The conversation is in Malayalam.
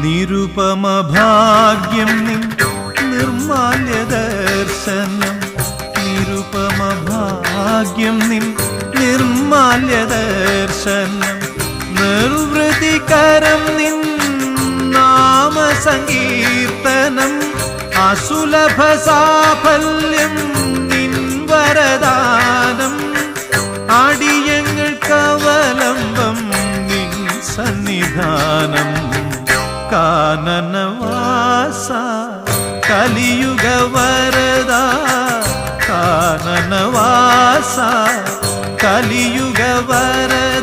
നിരുപമ ഭാഗ്യം നിൻ നിർമാല്യ ദർശനം, നിരുപമ ഭാഗ്യം നിൻ നിർമാല്യ ദർശനം, നിർവൃതികരം നിൻ നാമസങ്കീർത്തനം, അസുലഭ സാഫല്യം നിൻ വരദാനം, അടിയങ്ങൾക്കവലംബം നിൻ സന്നിധാനം. കാനനവാസ കലിയുഗ വരദ, കാനനവാസ കലിയുഗ വരദ.